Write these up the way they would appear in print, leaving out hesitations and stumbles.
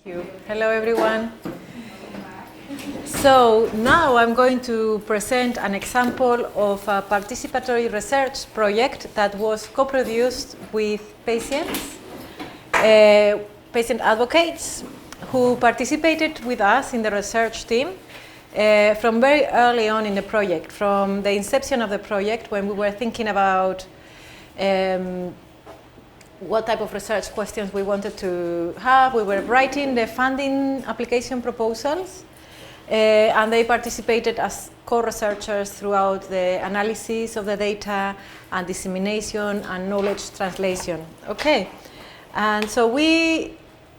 Thank you. Hello, everyone. So now I'm going to present an example of a participatory research project that was co-produced with patients, patient advocates who participated with us in the research team from very early on in the project, from the inception of the project when we were thinking about what type of research questions we wanted to have. We were writing the funding application proposals, and they participated as co-researchers throughout the analysis of the data and dissemination and knowledge translation. Okay, and so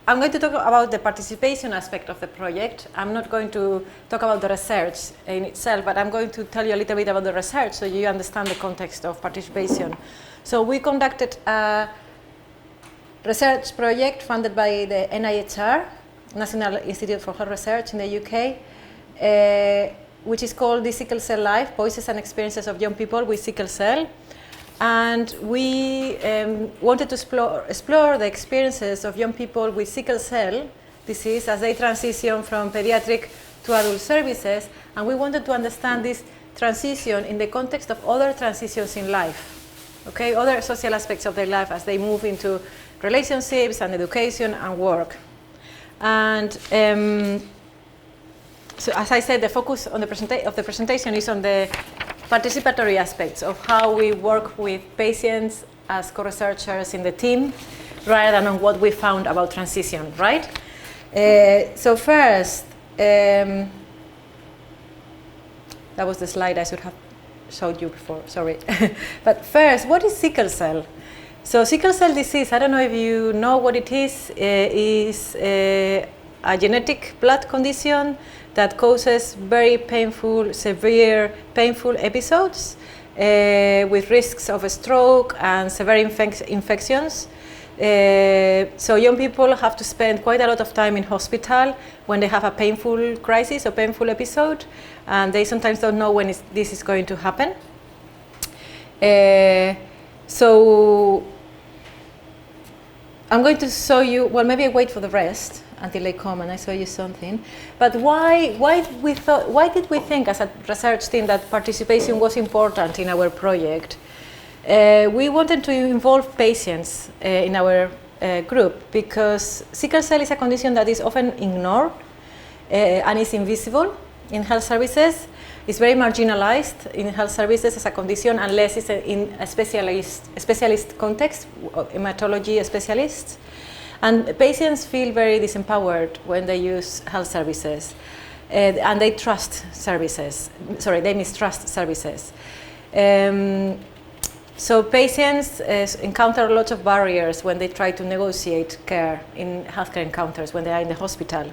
I'm going to talk about the participation aspect of the project. I'm not going to talk about the research in itself, but I'm going to tell you a little bit about the research so you understand the context of participation. So we conducted a research project funded by the NIHR, National Institute for Health Research in the UK, which is called the Sickle Cell Life, Voices and Experiences of Young People with Sickle Cell. And we wanted to explore the experiences of young people with sickle cell disease as they transition from pediatric to adult services. And we wanted to understand this transition in the context of other transitions in life, okay, other social aspects of their life as they move into relationships and education and work. And so as I said, the focus on the presentation is on the participatory aspects of how we work with patients as co-researchers in the team, rather than on what we found about transition, right? So first, that was the slide I should have showed you before, sorry. But first, what is sickle cell? So sickle cell disease, I don't know if you know what it is a genetic blood condition that causes very painful, severe, painful episodes with risks of a stroke and severe infections. So young people have to spend quite a lot of time in hospital when they have a painful crisis or painful episode, and they sometimes don't know when this is going to happen. So I'm going to show you, well, maybe I wait for the rest until they come and I show you something. But why did we think as a research team that participation was important in our project? We wanted to involve patients in our group because sickle cell is a condition that is often ignored and is invisible in health services. It's very marginalized in health services as a condition unless it's in a specialist context, hematology specialists. And patients feel very disempowered when they use health services, and they trust services. Sorry, they mistrust services. So patients encounter lots of barriers when they try to negotiate care in healthcare encounters when they are in the hospital.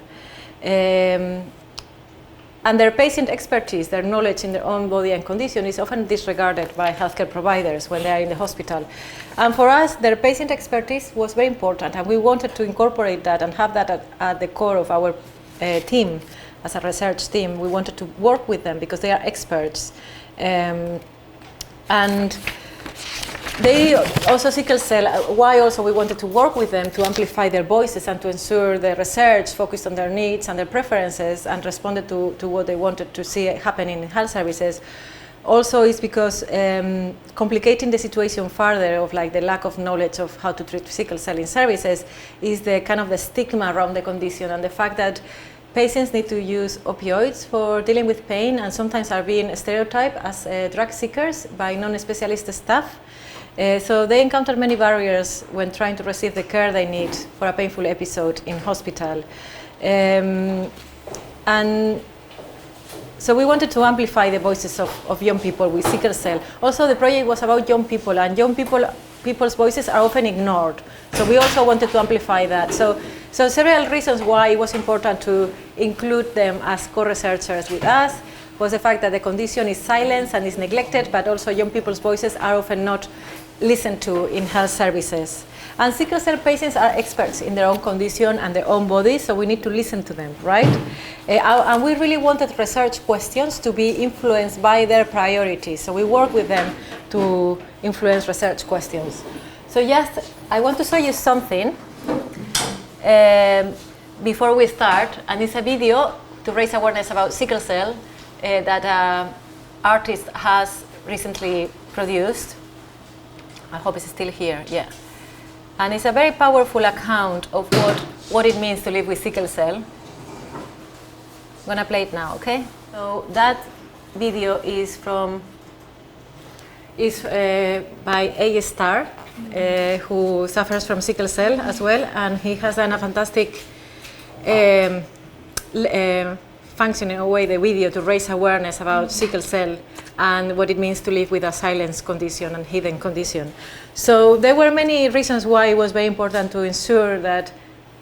And their patient expertise, their knowledge in their own body and condition is often disregarded by healthcare providers when they are in the hospital. And for us, their patient expertise was very important, and we wanted to incorporate that and have that at the core of our team. As a research team, we wanted to work with them because they are experts. And they also sickle cell, why also we wanted to work with them to amplify their voices and to ensure the research focused on their needs and their preferences and responded to what they wanted to see happening in health services. Also is because complicating the situation further of like the lack of knowledge of how to treat sickle cell in services is the kind of the stigma around the condition and the fact that patients need to use opioids for dealing with pain and sometimes are being stereotyped as drug seekers by non-specialist staff. So they encounter many barriers when trying to receive the care they need for a painful episode in hospital. And so we wanted to amplify the voices of young people with sickle cell. Also, the project was about young people, and young people's voices are often ignored. So we also wanted to amplify that. So several reasons why it was important to include them as co-researchers with us was the fact that the condition is silenced and is neglected, but also young people's voices are often not listened to in health services. And sickle cell patients are experts in their own condition and their own bodies, so we need to listen to them, right? And we really wanted research questions to be influenced by their priorities, so we work with them to influence research questions. So yes, I want to show you something. before we start, and it's a video to raise awareness about sickle cell that an artist has recently produced. I hope it's still here, yeah. And it's a very powerful account of what it means to live with sickle cell. I'm gonna play it now, okay? So that video is by A Star, who suffers from sickle cell as well, and he has done a fantastic functioning way the video to raise awareness about sickle cell and what it means to live with a silent condition and hidden condition. So there were many reasons why it was very important to ensure that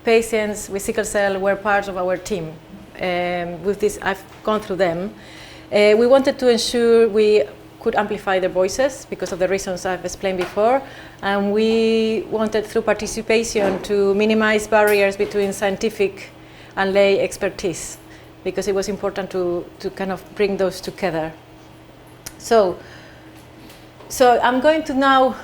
patients with sickle cell were part of our team. With this, I've gone through them. We wanted to ensure we could amplify their voices because of the reasons I've explained before, and we wanted through participation to minimize barriers between scientific and lay expertise, because it was important to kind of bring those together. So I'm going to now,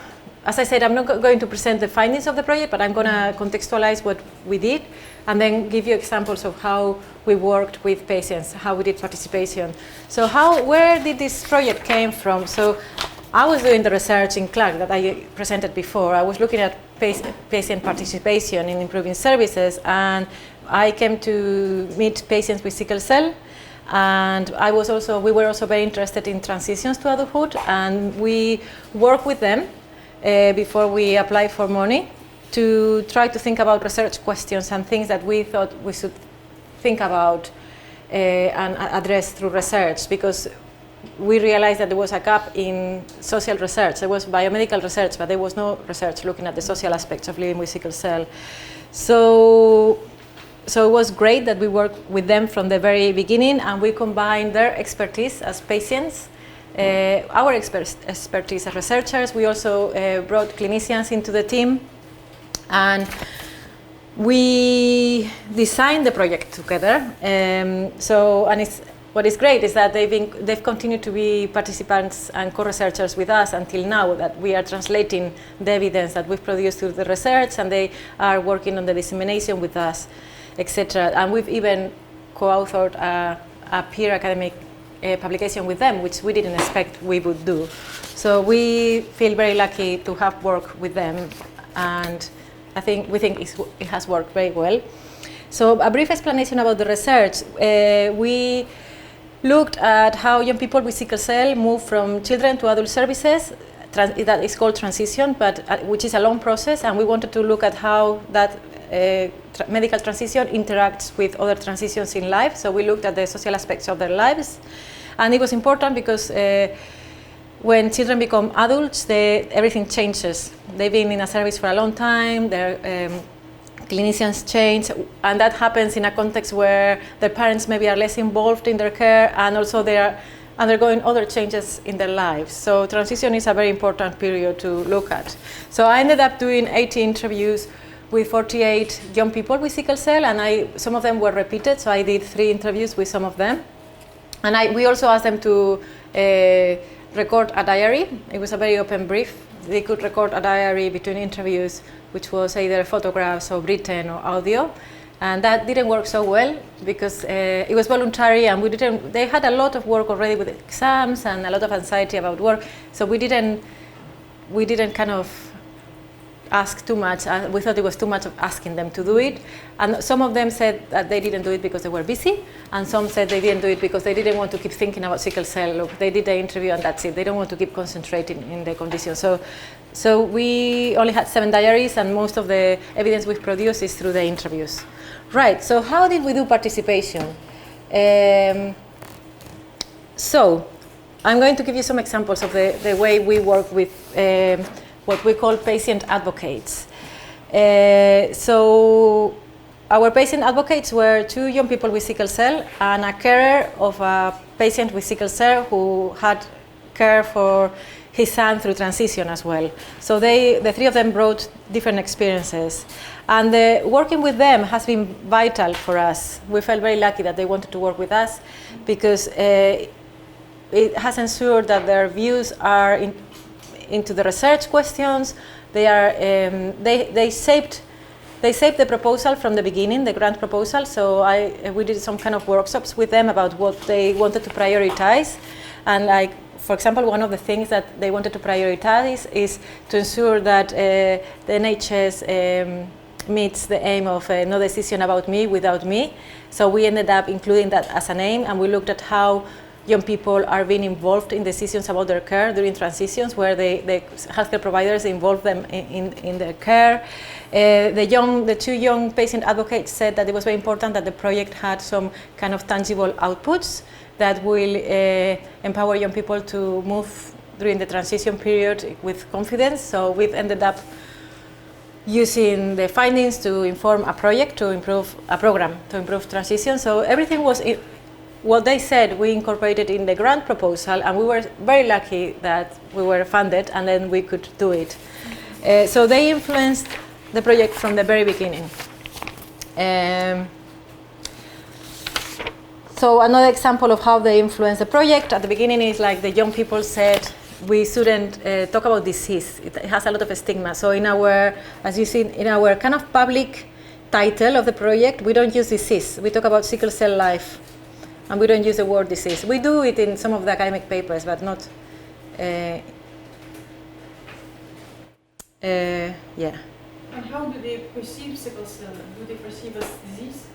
as I said, I'm not going to present the findings of the project, but I'm going to contextualize what we did and then give you examples of how we worked with patients, how we did participation. So where did this project came from? So I was doing the research in Clark that I presented before. I was looking at patient participation in improving services, and I came to meet patients with sickle cell, and we were also very interested in transitions to adulthood, and we worked with them before we applied for money to try to think about research questions and things that we thought we should think about and address through research, because we realized that there was a gap in social research. There was biomedical research, but there was no research looking at the social aspects of living with sickle cell. So it was great that we worked with them from the very beginning, and we combined their expertise as patients, our expertise as researchers. We also brought clinicians into the team, and we designed the project together. What is great is that they've continued to be participants and co-researchers with us until now, that we are translating the evidence that we've produced through the research, and they are working on the dissemination with us, etc. And we've even co-authored a peer academic publication with them, which we didn't expect we would do. So we feel very lucky to have worked with them, and we think it has worked very well. So a brief explanation about the research. We looked at how young people with sickle cell move from children to adult services. That is called transition, but which is a long process, and we wanted to look at how that medical transition interacts with other transitions in life. So we looked at the social aspects of their lives, and it was important because when children become adults, everything changes. They've been in a service for a long time, their clinicians change, and that happens in a context where their parents maybe are less involved in their care, and also they are undergoing other changes in their lives. So transition is a very important period to look at. So I ended up doing 80 interviews with 48 young people with sickle cell, and some of them were repeated, so I did 3 interviews with some of them. And we also asked them to record a diary. It was a very open brief. They could record a diary between interviews, which was either photographs or written or audio. And that didn't work so well because it was voluntary, and they had a lot of work already with exams and a lot of anxiety about work. So we didn't kind of ask too much. We thought it was too much of asking them to do it. And some of them said that they didn't do it because they were busy, and some said they didn't do it because they didn't want to keep thinking about sickle cell. Look, they did the interview and that's it. They don't want to keep concentrating in the condition. So we only had 7 diaries, and most of the evidence we've produced is through the interviews. Right, so how did we do participation? So I'm going to give you some examples of the way we work with what we call patient advocates. So our patient advocates were 2 young people with sickle cell and a carer of a patient with sickle cell who had care for his son through transition as well. So the 3 of them brought different experiences. And working with them has been vital for us. We felt very lucky that they wanted to work with us because it has ensured that their views are into the research questions. They they saved the proposal from the beginning, the grant proposal. So we did some kind of workshops with them about what they wanted to prioritize. And like, for example, one of the things that they wanted to prioritize is to ensure that the NHS meets the aim of no decision about me without me. So we ended up including that as an aim, and we looked at how young people are being involved in decisions about their care during transitions, where the healthcare providers involve them in their care. The two young patient advocates said that it was very important that the project had some kind of tangible outputs that will empower young people to move during the transition period with confidence. So we've ended up using the findings to inform a project to improve a program to improve transition. So everything was what they said we incorporated in the grant proposal, and we were very lucky that we were funded and then we could do it. So they influenced the project from the very beginning. So another example of how they influence the project at the beginning is like the young people said we shouldn't talk about disease. It has a lot of stigma. So in our, as you see, in our kind of public title of the project, we don't use disease. We talk about sickle cell life, and we don't use the word disease. We do it in some of the academic papers, but not. Yeah. And how do they perceive sickle cell? Do they perceive as disease?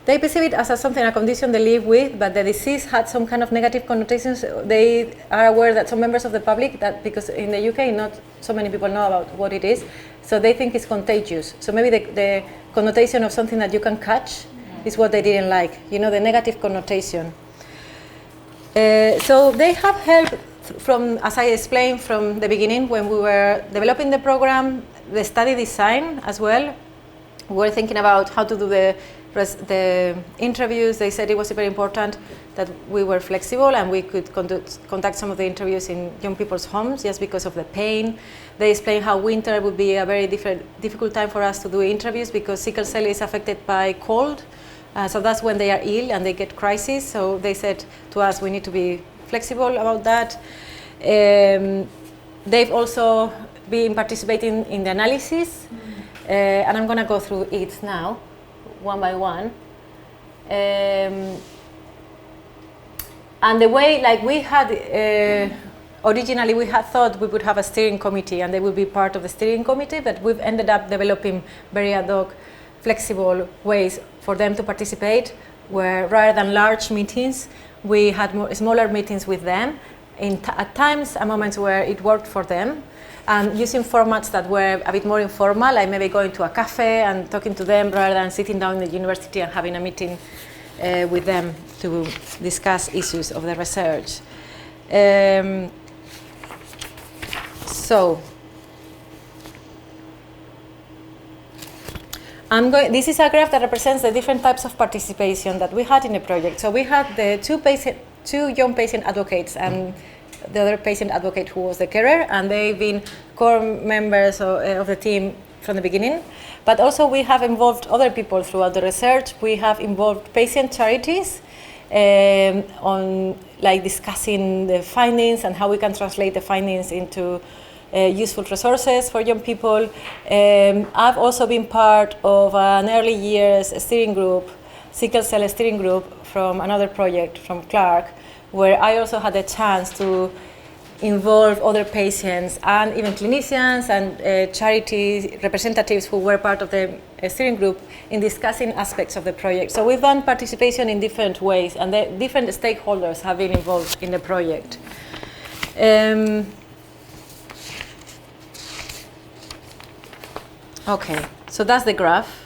They perceive it as something, a condition they live with, but the disease had some kind of negative connotations. They are aware that some members of the public, that because in the UK not so many people know about what it is, so they think it's contagious. So maybe the connotation of something that you can catch is what they didn't like, you know, the negative connotation. So they have helped from, as I explained from the beginning, when we were developing the program, the study design as well. We were thinking about how to do the interviews. They said it was very important that we were flexible and we could conduct some of the interviews in young people's homes just because of the pain. They explained how winter would be a very difficult time for us to do interviews because sickle cell is affected by cold. So that's when they are ill and they get crisis. So they said to us we need to be flexible about that. They've also been participating in the analysis. And I'm going to go through it now, one by one. And the way, like we had, originally we had thought we would have a steering committee and they would be part of the steering committee, but we've ended up developing very ad hoc, flexible ways for them to participate, where rather than large meetings, we had smaller meetings with them, at times and moments where it worked for them. And using formats that were a bit more informal, like maybe going to a cafe and talking to them rather than sitting down in the university and having a meeting with them to discuss issues of the research. So, this is a graph that represents the different types of participation that we had in the project. So we had the two young patient advocates and the other patient advocate who was the carer, and they've been core members of the team from the beginning. But also we have involved other people throughout the research. We have involved patient charities on like discussing the findings and how we can translate the findings into useful resources for young people. I've also been part of an early years steering group, Sickle Cell steering group from another project from Clark, where I also had a chance to involve other patients and even clinicians and charity representatives who were part of the steering group in discussing aspects of the project. So we've done participation in different ways, and the different stakeholders have been involved in the project. Okay, so that's the graph.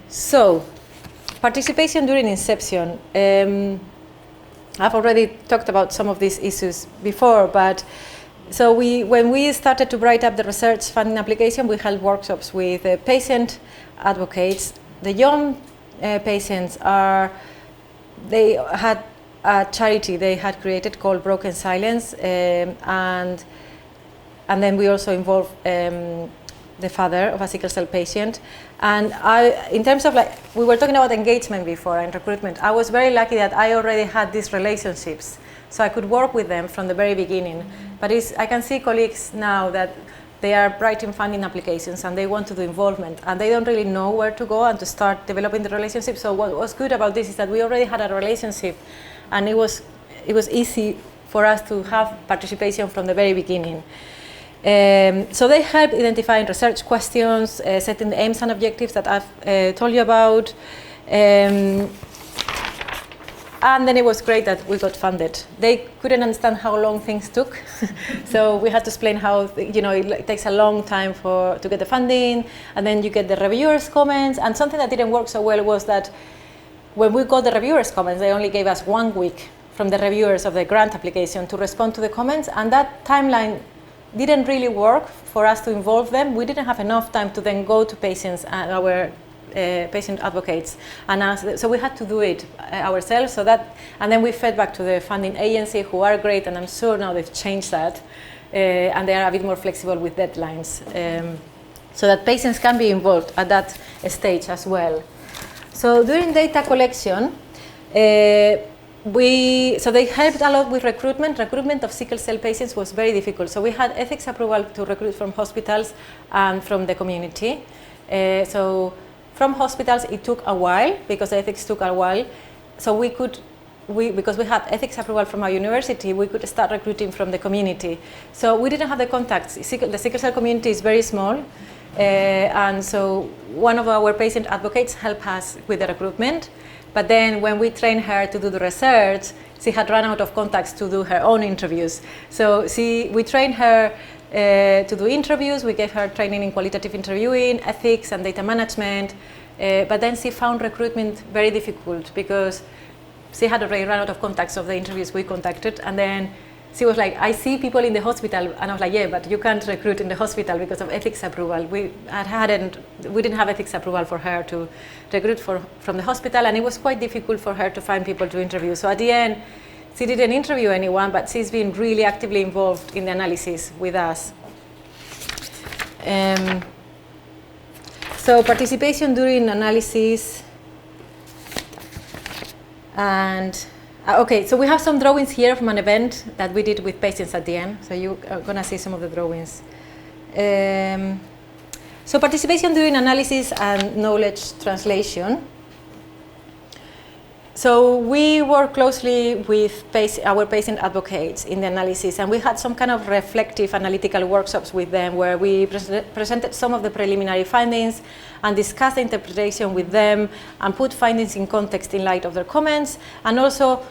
So, participation during inception. I've already talked about some of these issues before, but so when we started to write up the research funding application, we held workshops with patient advocates. The young patients they had a charity they had created called Broken Silence, and then we also involved the father of a sickle cell patient, And in terms of we were talking about engagement before and recruitment, I was very lucky that I already had these relationships. So I could work with them from the very beginning. But I can see colleagues now that they are writing funding applications and they want to do involvement and they don't really know where to go and to start developing the relationship. So what was good about this is that we already had a relationship and it was easy for us to have participation from the very beginning. So they help identifying research questions, setting the aims and objectives that I've told you about. And then it was great that we got funded. They couldn't understand how long things took. So we had to explain how, it takes a long time to get the funding, and then you get the reviewers' comments. And something that didn't work so well was that when we got the reviewers' comments, they only gave us 1 week from the reviewers of the grant application to respond to the comments. And that timeline didn't really work for us to involve them. We didn't have enough time to then go to patients and our patient advocates and ask, so we had to do it ourselves. And then we fed back to the funding agency, who are great, and I'm sure now they've changed that, and they are a bit more flexible with deadlines, so that patients can be involved at that stage as well. So during data collection, so they helped a lot with recruitment. Recruitment of sickle cell patients was very difficult. So we had ethics approval to recruit from hospitals and from the community. So from hospitals, it took a while because ethics took a while. So because we had ethics approval from our university, we could start recruiting from the community. So we didn't have the contacts. The sickle cell community is very small. And so one of our patient advocates helped us with the recruitment. But then when we trained her to do the research, she had run out of contacts to do her own interviews. So we trained her to do interviews. We gave her training in qualitative interviewing, ethics and data management. But then she found recruitment very difficult because she had already run out of contacts of the interviews we conducted. And then she was like, I see people in the hospital. And I was like, yeah, but you can't recruit in the hospital because of ethics approval. We didn't have ethics approval for her to recruit from the hospital. And it was quite difficult for her to find people to interview. So at the end, she didn't interview anyone, but she's been really actively involved in the analysis with us. So participation during analysis. And okay, so we have some drawings here from an event that we did with patients at the end. So you are going to see some of the drawings. So participation during analysis and knowledge translation. So we work closely with our patient advocates in the analysis, and we had some kind of reflective analytical workshops with them where we presented some of the preliminary findings and discussed the interpretation with them and put findings in context in light of their comments. And also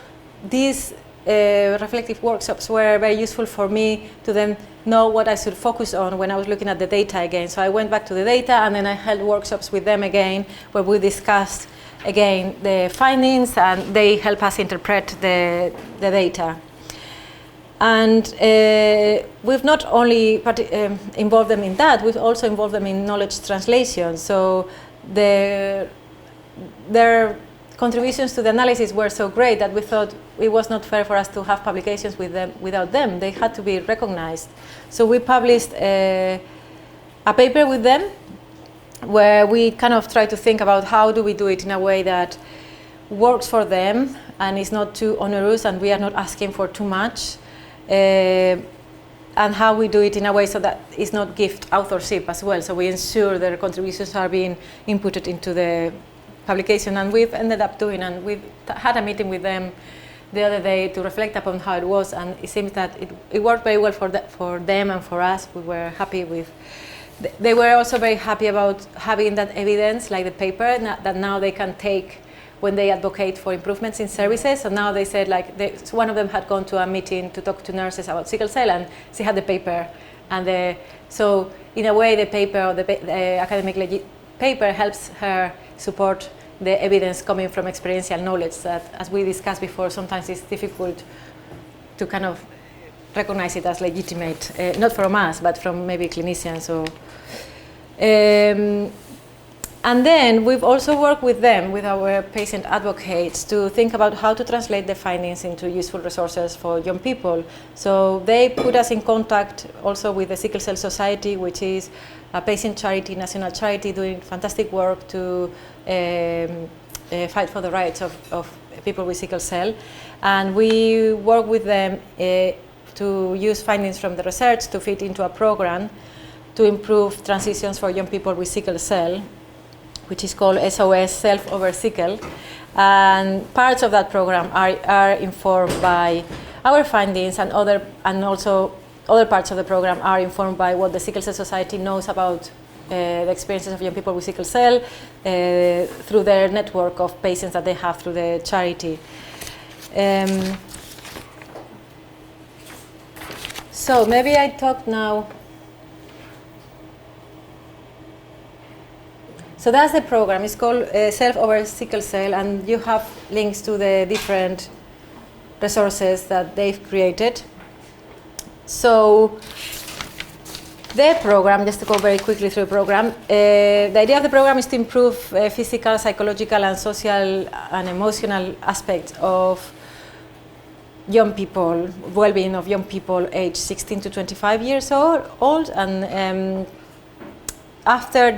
these reflective workshops were very useful for me to then know what I should focus on when I was looking at the data again. So I went back to the data and then I held workshops with them again where we discussed again the findings and they help us interpret the data. And we've not only involved them in that, we've also involved them in knowledge translation. So their contributions to the analysis were so great that we thought it was not fair for us to have publications with them without them. They had to be recognized. So we published a paper with them where we kind of try to think about how do we do it in a way that works for them and is not too onerous and we are not asking for too much, and how we do it in a way so that it's not gift authorship as well. So we ensure their contributions are being inputted into the publication, and we've ended up doing, and we've had a meeting with them the other day to reflect upon how it was, and it seems that it worked very well for them and for us. We were happy with. They were also very happy about having that evidence, like the paper, that now they can take when they advocate for improvements in services. So now they said, so one of them had gone to a meeting to talk to nurses about sickle cell, and she had the paper. And so in a way, the paper, or the academic paper helps her support the evidence coming from experiential knowledge that, as we discussed before, sometimes it's difficult to kind of recognize it as legitimate, not from us, but from maybe clinicians. So, And then we've also worked with them, with our patient advocates, to think about how to translate the findings into useful resources for young people. So they put us in contact also with the Sickle Cell Society, which is a patient charity, national charity, doing fantastic work to fight for the rights of people with sickle cell. And we work with them to use findings from the research to fit into a program to improve transitions for young people with sickle cell, which is called SOS Self Over Sickle. And parts of that program are informed by our findings, and also other parts of the program are informed by what the Sickle Cell Society knows about the experiences of young people with sickle cell through their network of patients that they have through the charity. So maybe I talk now. So that's the program. It's called Self Over Sickle Cell, and you have links to the different resources that they've created. So the program, just to go very quickly through the program, the idea of the program is to improve physical, psychological, and social and emotional aspects of young people, well-being of young people aged 16 to 25 years old, and after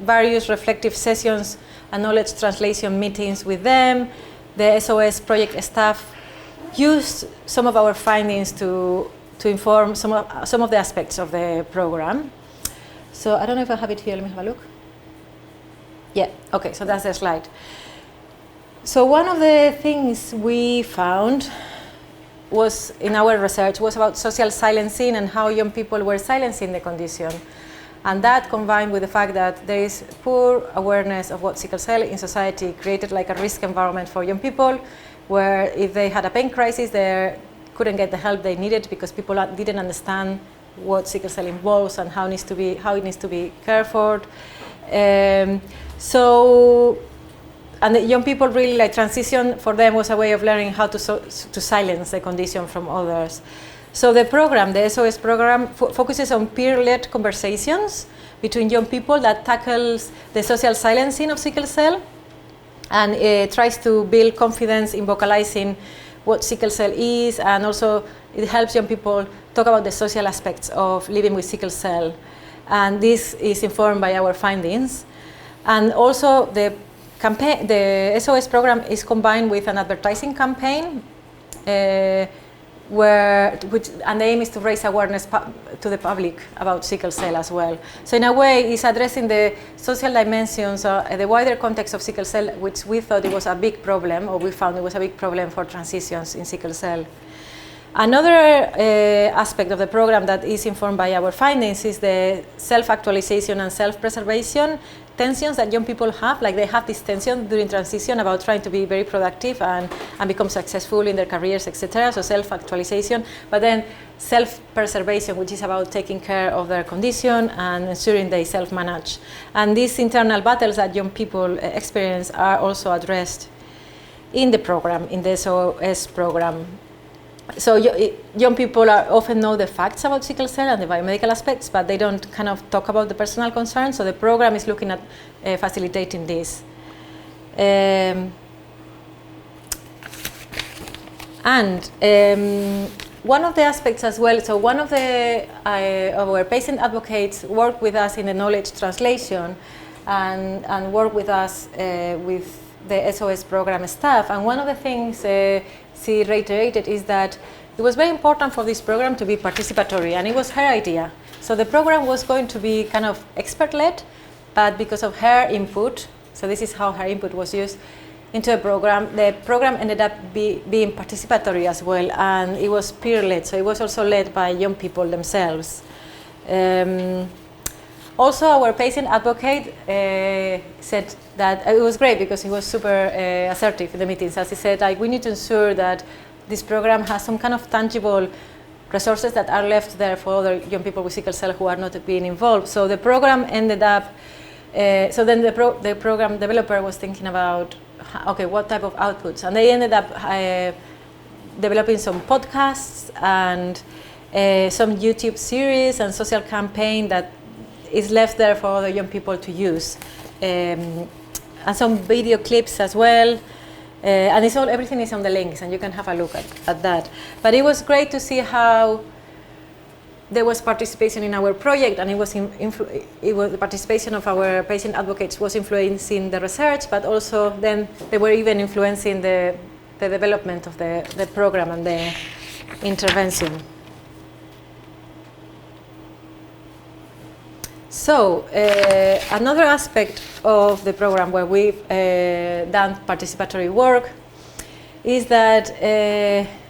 various reflective sessions and knowledge translation meetings with them, the SOS project staff used some of our findings to inform some of the aspects of the program. So I don't know if I have it here. Let me have a look. Yeah, okay, so that's the slide. So one of the things we found was in our research was about social silencing and how young people were silencing the condition. And that, combined with the fact that there is poor awareness of what sickle cell in society, created like a risk environment for young people, where if they had a pain crisis, they couldn't get the help they needed because people didn't understand what sickle cell involves and how it needs to be cared for. And the young people really, like, transition for them was a way of learning how to silence the condition from others. So the program, the SOS program, focuses on peer-led conversations between young people that tackles the social silencing of sickle cell, and it tries to build confidence in vocalizing what sickle cell is, and also it helps young people talk about the social aspects of living with sickle cell. And this is informed by our findings. And also the SOS program is combined with an advertising campaign and the aim is to raise awareness to the public about sickle cell as well. So in a way, it's addressing the social dimensions, the wider context of sickle cell, which we thought it was a big problem, or we found it was a big problem for transitions in sickle cell. Another aspect of the program that is informed by our findings is the self-actualization and self-preservation tensions that young people have. Like, they have this tension during transition about trying to be very productive and become successful in their careers, etc. So self-actualization, but then self-preservation, which is about taking care of their condition and ensuring they self-manage. And these internal battles that young people experience are also addressed in the program, in the SOS program. So young people often know the facts about sickle cell and the biomedical aspects, but they don't kind of talk about the personal concerns. So the program is looking at facilitating this. One of the aspects as well, so one of our patient advocates work with us in the knowledge translation and work with us with the SOS program staff. And one of the things she reiterated is that it was very important for this program to be participatory, and it was her idea. So the program was going to be kind of expert-led, but because of her input, so this is how her input was used into the program ended up being participatory as well, and it was peer-led, so it was also led by young people themselves. Also, our patient advocate said that it was great because he was super assertive in the meetings. As he said, like, we need to ensure that this program has some kind of tangible resources that are left there for other young people with sickle cell who are not being involved. So the program ended up, so then the program developer was thinking about, okay, what type of outputs? And they ended up developing some podcasts and some YouTube series and social campaign that is left there for other young people to use. and some video clips as well. And everything is on the links, and you can have a look at that. But it was great to see how there was participation in our project, and it was the participation of our patient advocates was influencing the research, but also then they were even influencing the development of the program and the intervention. So another aspect of the program where we've done participatory work is that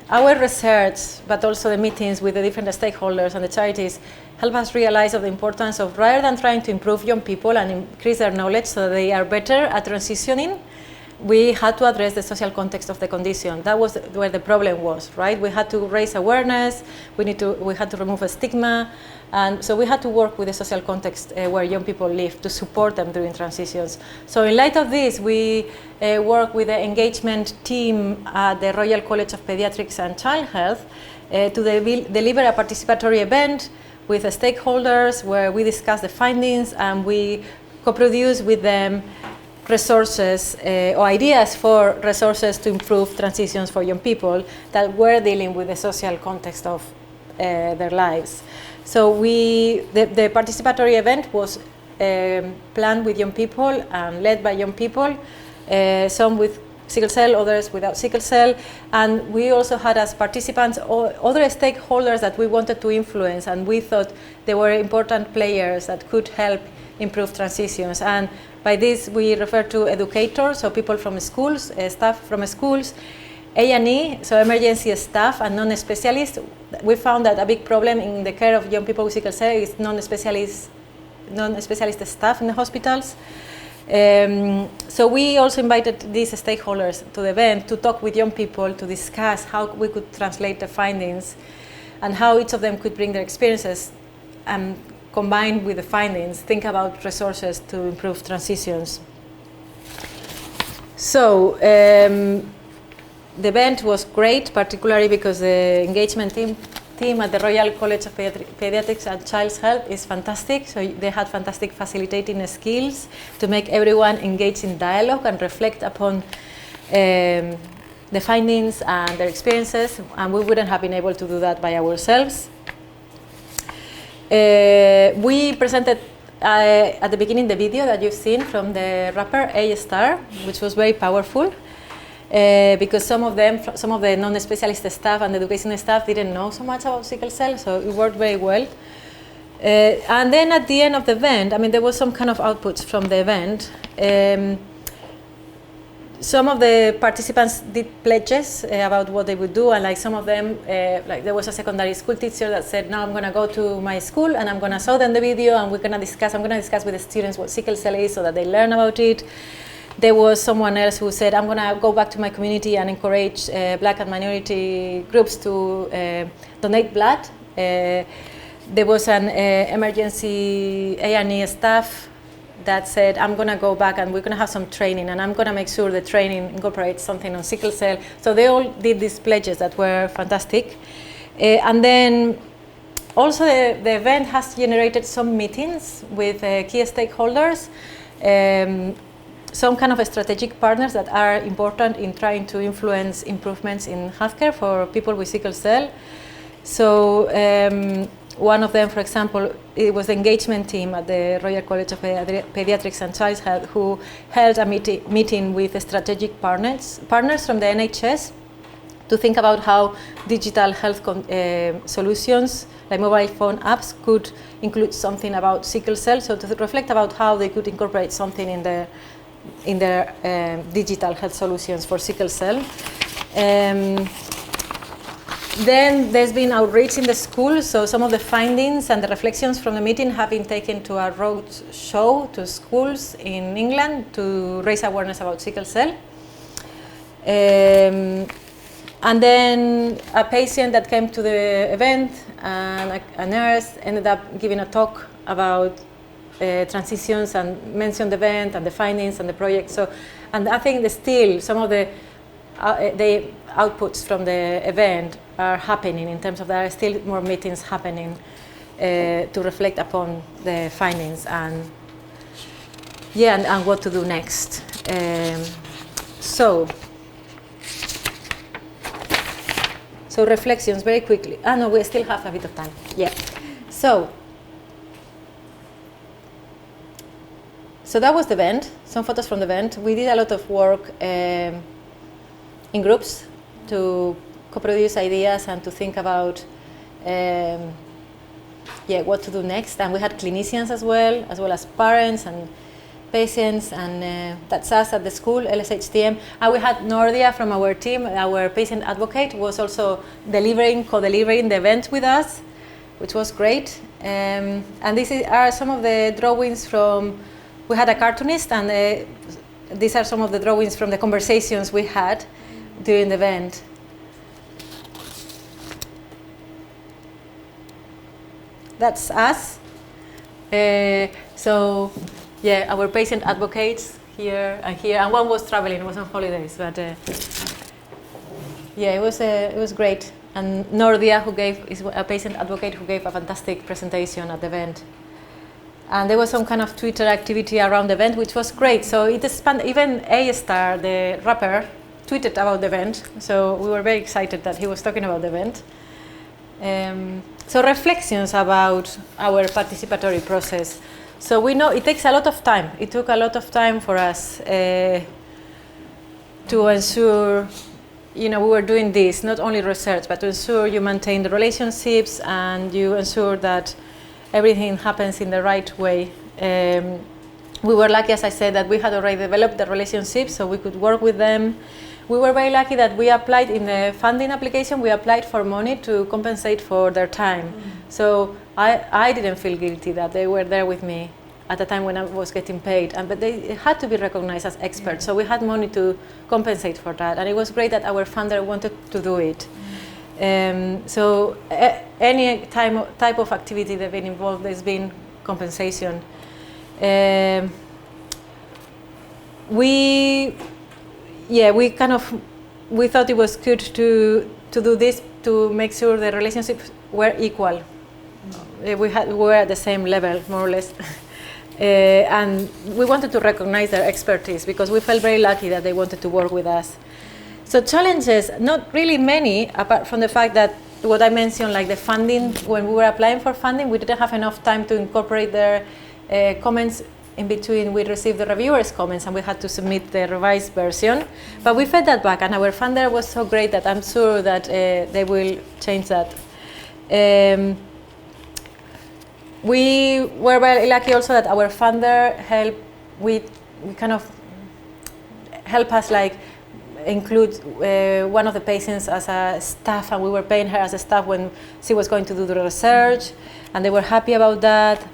our research, but also the meetings with the different stakeholders and the charities, help us realize of the importance of, rather than trying to improve young people and increase their knowledge so they are better at transitioning, we had to address the social context of the condition. That was where the problem was, right? We had to raise awareness, we had to remove a stigma, and so we had to work with the social context where young people live to support them during transitions. So in light of this, we work with the engagement team at the Royal College of Pediatrics and Child Health to deliver a participatory event with the stakeholders where we discuss the findings, and we co-produce with them resources or ideas for resources to improve transitions for young people that were dealing with the social context of their lives. So the participatory event was planned with young people and led by young people, some with sickle cell, others without sickle cell, and we also had as participants other stakeholders that we wanted to influence, and we thought they were important players that could help improve transitions. And by this we refer to educators, so people from schools, staff from schools, A&E, so emergency staff and non-specialists. We found that a big problem in the care of young people with sickle cell is non-specialist staff in the hospitals. So we also invited these stakeholders to the event to talk with young people to discuss how we could translate the findings and how each of them could bring their experiences and combined with the findings, think about resources to improve transitions. So the event was great, particularly because the engagement team at the Royal College of Pediatrics and Child Health is fantastic. So they had fantastic facilitating skills to make everyone engage in dialogue and reflect upon the findings and their experiences, and we wouldn't have been able to do that by ourselves. We presented at the beginning the video that you've seen from the rapper A-Star, which was very powerful. Because some of the non-specialist staff and the education staff didn't know so much about sickle cell, so it worked very well. And then at the end of the event, I mean, there was some kind of outputs from the event. Some of the participants did pledges about what they would do, and like some of them, like there was a secondary school teacher that said, now I'm going to go to my school and I'm going to show them the video, and I'm going to discuss with the students what sickle cell is so that they learn about it. There was someone else who said, I'm going to go back to my community and encourage Black and minority groups to donate blood. There was an emergency A&E staff that said, I'm going to go back and we're going to have some training, and I'm going to make sure the training incorporates something on sickle cell. So they all did these pledges that were fantastic. And then also the event has generated some meetings with key stakeholders. Some kind of strategic partners that are important in trying to influence improvements in healthcare for people with sickle cell. So one of them, for example, it was the engagement team at the Royal College of Pediatrics and Child Health who held a meeting with strategic partners from the NHS to think about how digital health solutions like mobile phone apps could include something about sickle cell, so to reflect about how they could incorporate something in their digital health solutions for sickle cell. Then there's been outreach in the schools, so some of the findings and the reflections from the meeting have been taken to a road show to schools in England to raise awareness about sickle cell. And then a patient that came to the event and a nurse ended up giving a talk about transitions and mentioned the event and the findings and the project. So, and I think that still some of the outputs from the event are happening in terms of there are still more meetings happening to reflect upon the findings and yeah, and what to do next. So reflections very quickly. No, we still have a bit of time. Yeah. So that was the event. Some photos from the event. We did a lot of work in groups to co-produce ideas and to think about what to do next. And we had clinicians as well as parents and patients, and that's us at the school, LSHTM. And we had Nordia from our team, our patient advocate, was also co-delivering the event with us, which was great. And are some of the drawings from, we had a cartoonist, and these are some of the drawings from the conversations we had during the event. That's us. Yeah, our patient advocates here, and one was traveling, was on holidays, but yeah, it was great. And Nordia, is a patient advocate who gave a fantastic presentation at the event. And there was some kind of Twitter activity around the event, which was great. So it expanded. Even A-Star, the rapper, tweeted about the event. So we were very excited that he was talking about the event. So reflections about our participatory process. So we know it takes a lot of time. It took a lot of time for us to ensure, we were doing this, not only research, but to ensure you maintain the relationships and you ensure that everything happens in the right way. We were lucky, as I said, that we had already developed the relationships, so we could work with them. We were very lucky that we applied in the funding application, we applied for money to compensate for their time. Mm-hmm. So I didn't feel guilty that they were there with me at the time when I was getting paid, but they had to be recognized as experts. So we had money to compensate for that, and it was great that our funder wanted to do it. So any type of activity they've been involved, there's been compensation. We thought it was good to do this to make sure the relationships were equal. We were at the same level, more or less. And we wanted to recognize their expertise because we felt very lucky that they wanted to work with us. So challenges, not really many, apart from the fact that what I mentioned, like the funding, when we were applying for funding, we didn't have enough time to incorporate their comments. In between, we received the reviewers' comments and we had to submit the revised version. But we fed that back, and our funder was so great that I'm sure that they will change that. We were very lucky also that our funder help us include one of the patients as a staff, and we were paying her as a staff when she was going to do the research, and they were happy about that.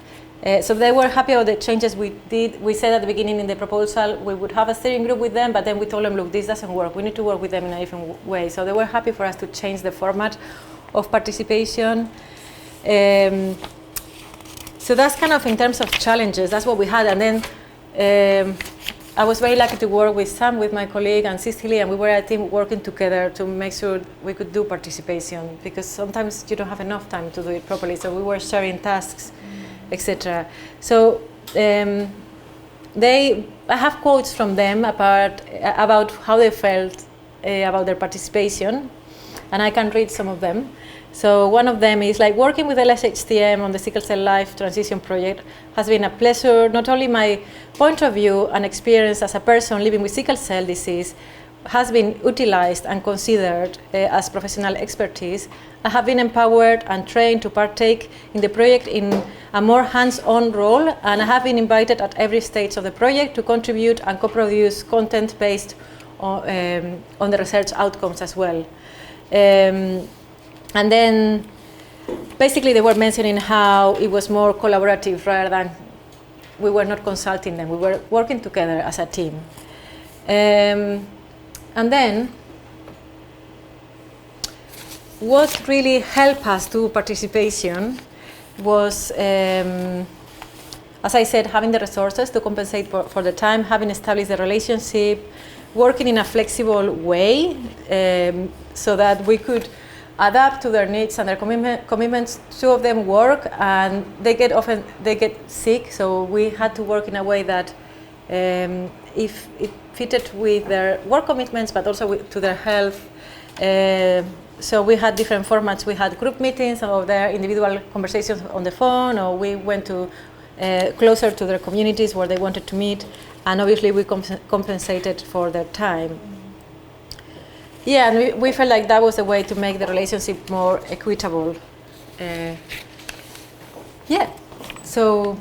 So they were happy about the changes we did. We said at the beginning in the proposal we would have a steering group with them, but then we told them, look, this doesn't work. We need to work with them in a different way. So they were happy for us to change the format of participation. So that's kind of in terms of challenges, that's what we had. And then I was very lucky to work with Sam, with my colleague, and Cicely, and we were a team working together to make sure we could do participation, because sometimes you don't have enough time to do it properly. So we were sharing tasks, etc. So I have quotes from them about how they felt about their participation, and I can read some of them. So one of them is working with LSHTM on the Sickle Cell Life Transition Project has been a pleasure. Not only my point of view and experience as a person living with sickle cell disease has been utilized and considered as professional expertise. I have been empowered and trained to partake in the project in a more hands-on role, and I have been invited at every stage of the project to contribute and co-produce content based on the research outcomes as well. And then basically they were mentioning how it was more collaborative rather than we were not consulting them, we were working together as a team. And then what really helped us to participation was, as I said, having the resources to compensate for the time, having established the relationship, working in a flexible way so that we could adapt to their needs and their commitments. Two of them work and they get sick, so we had to work in a way that if it fitted with their work commitments, but also to their health. So we had different formats. We had group meetings or their individual conversations on the phone, or we went to closer to their communities where they wanted to meet, and obviously we compensated for their time. Yeah, and we felt like that was a way to make the relationship more equitable. Yeah, so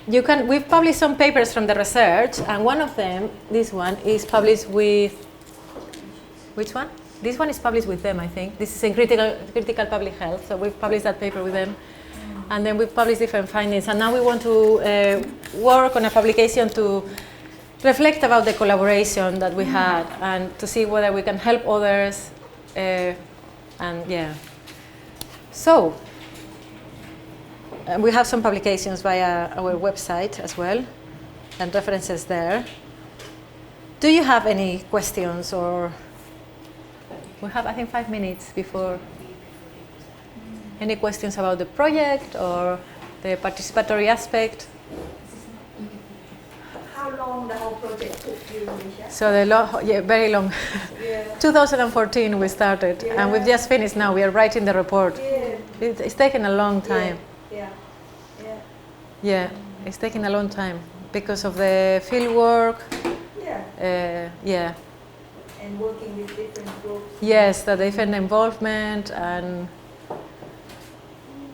we've published some papers from the research, and one of them, this one, is published with, which one? This one is published with them, I think. This is in critical public health, so we've published that paper with them. And then we've published different findings. And now we want to work on a publication to reflect about the collaboration that we had and to see whether we can help others. And yeah. So, we have some publications via our website as well, and references there. Do you have any questions, or we have, I think, 5 minutes before. Any questions about the project or the participatory aspect? How long the whole project took you, Alicia? So very long. Yeah. 2014 we started, Yeah. and we've just finished now. We are writing the report. Yeah. It's taken a long time. Yeah. Yeah. Yeah, it's taken a long time because of the field work. Yeah. Yeah. And working with different groups. Yes, the different involvement, and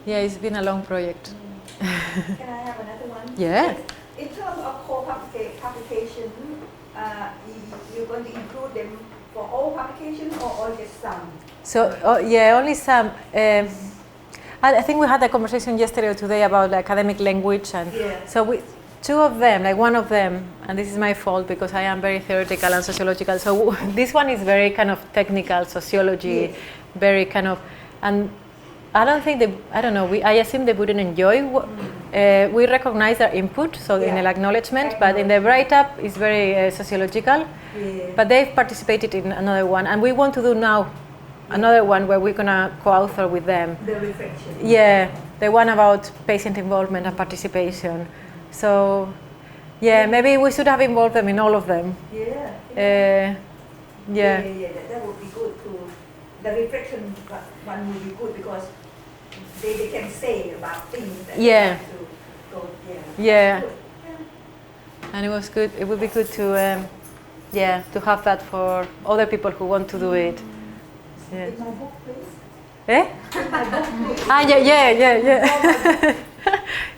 yeah, it's been a long project. Can I have another one? Yeah. In terms of co-publication, you're going to include them for all publications or just some? So, yeah, only some. I think we had a conversation yesterday or today about academic language, and Yeah. so two of them, like one of them, and this is my fault because I am very theoretical and sociological. So this one is very kind of technical sociology, Yes. very kind of, and I don't think I don't know. I assume they wouldn't enjoy. We recognize their input, so in the acknowledgement, but in the write-up it's very sociological. Yeah. But they've participated in another one, and we want to do now another one where we're gonna co-author with them. The reflection. Yeah, the one about patient involvement and participation. So, yeah, maybe we should have involved them in all of them. Yeah. Yeah. Yeah. That would be good too. The reflection one would be good because they can say about things that Yeah. they have to go. Yeah. Good. And it was good. It would be good to, to have that for other people who want to do it. Yeah. In my book, please. Eh? In my book, please. Ah, yeah.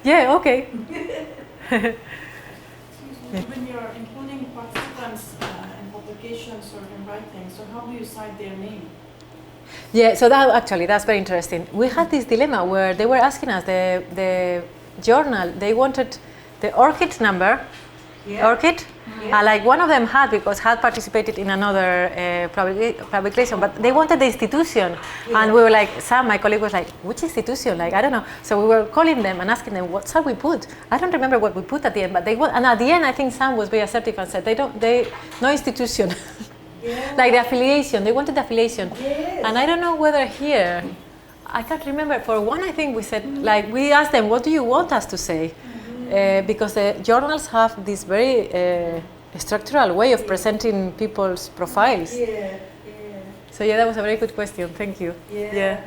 Yeah, okay. When you're including participants in publications or in writing, so how do you cite their name? Yeah, so that's very interesting. We had this dilemma where they were asking us, the journal, they wanted the ORCID number, ORCID, and like one of them had participated in another publication, but they wanted the institution, and we were like, Sam, my colleague, was like, which institution? Like, I don't know. So we were calling them and asking them, what shall we put? I don't remember what we put at the end, but they want, and at the end, I think Sam was very assertive and said, no institution. Yeah. Like the affiliation, they wanted the affiliation. Yes. And I don't know whether here, I can't remember, for one I think we said, like we asked them, what do you want us to say? Because the journals have this very structural way of presenting people's profiles. Yeah. So yeah, that was a very good question, thank you. Yeah.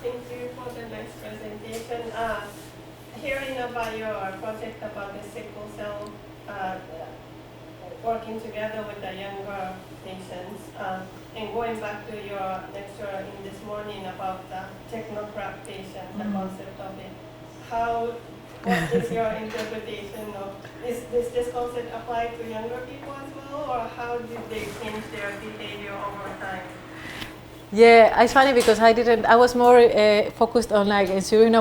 Thank you for the nice presentation. Hearing about your project about the sickle cell, working together with the younger patients, and going back to your lecture in this morning about the technocrat patient, the concept of it. What is your interpretation of, is this concept applied to younger people as well, or how did they change their behavior over time? Yeah, it's funny because I was more focused on like ensuring I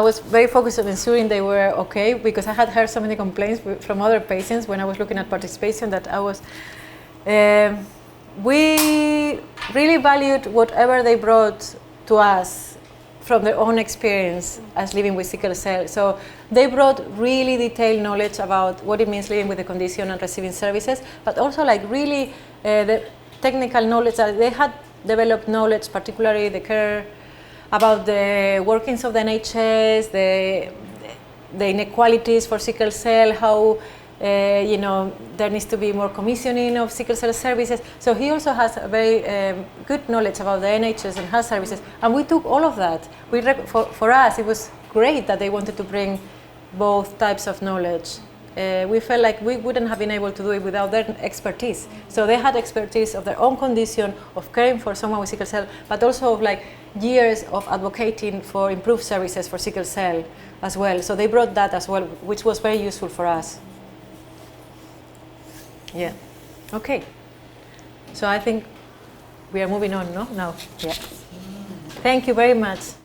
was very focused on ensuring they were okay, because I had heard so many complaints from other patients when I was looking at participation that I was, we really valued whatever they brought to us from their own experience as living with sickle cell. So they brought really detailed knowledge about what it means living with the condition and receiving services, but also like really the technical knowledge that they had developed knowledge, particularly the care about the workings of the NHS, the inequalities for sickle cell, how you know, there needs to be more commissioning of sickle cell services. So he also has a very good knowledge about the NHS and health services, and we took all of that. For us, it was great that they wanted to bring both types of knowledge. We felt like we wouldn't have been able to do it without their expertise. So they had expertise of their own condition, of caring for someone with sickle cell, but also of like years of advocating for improved services for sickle cell as well. So they brought that as well, which was very useful for us. Yeah. Okay. So I think we are moving on, no? Now. Yeah. Thank you very much.